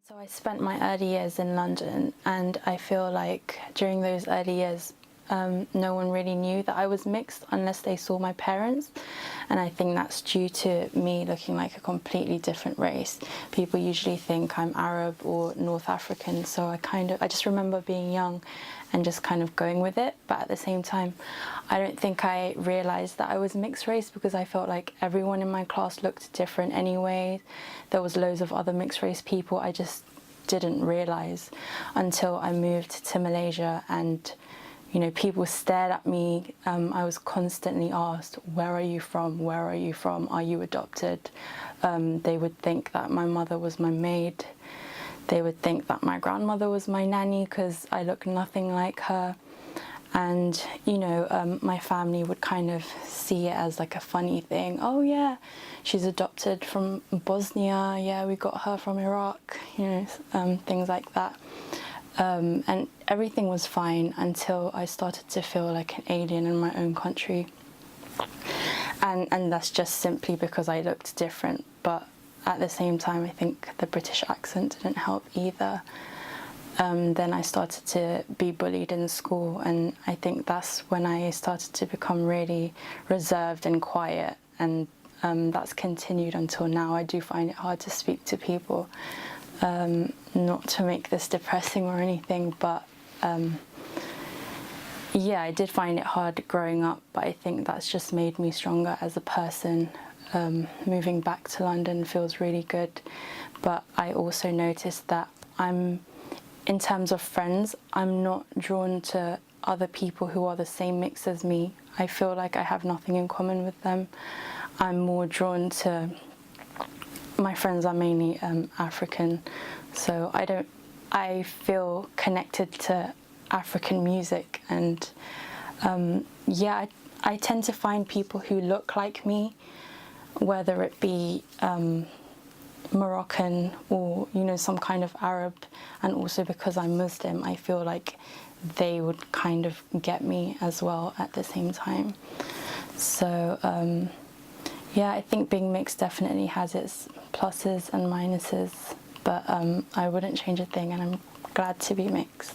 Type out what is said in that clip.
So I spent my early years in London, and I feel like during those early years no one really knew that I was mixed unless they saw my parents, and I think that's due to me looking like a completely different race. People usually think I'm Arab or North African, so I just remember being young and just kind of going with it, but at the same time I don't think I realised that I was mixed race because I felt like everyone in my class looked different anyway. There was loads of other mixed race people. I just didn't realise until I moved to Malaysia, and you know, people stared at me. I was constantly asked, where are you from? Where are you from? Are you adopted? They would think that my mother was my maid. They would think that my grandmother was my nanny because I look nothing like her. And, you know, my family would kind of see it as like a funny thing. Oh yeah, she's adopted from Bosnia. Yeah, we got her from Iraq, you know, things like that. And everything was fine until I started to feel like an alien in my own country. And that's just simply because I looked different. But at the same time, I think the British accent didn't help either. Then I started to be bullied in school, and I think that's when I started to become really reserved and quiet, and that's continued until now. I do find it hard to speak to people, not to make this depressing or anything, but yeah, I did find it hard growing up, but I think that's just made me stronger as a person. Moving back to London feels really good, but I also noticed that in terms of friends, I'm not drawn to other people who are the same mix as me. I feel like I have nothing in common with them. I'm more drawn to, my friends are mainly African, so I feel connected to African music, and yeah, I tend to find people who look like me, whether it be Moroccan or, you know, some kind of Arab, and also because I'm Muslim, I feel like they would kind of get me as well at the same time. So yeah, I think being mixed definitely has its pluses and minuses, but I wouldn't change a thing, and I'm glad to be mixed.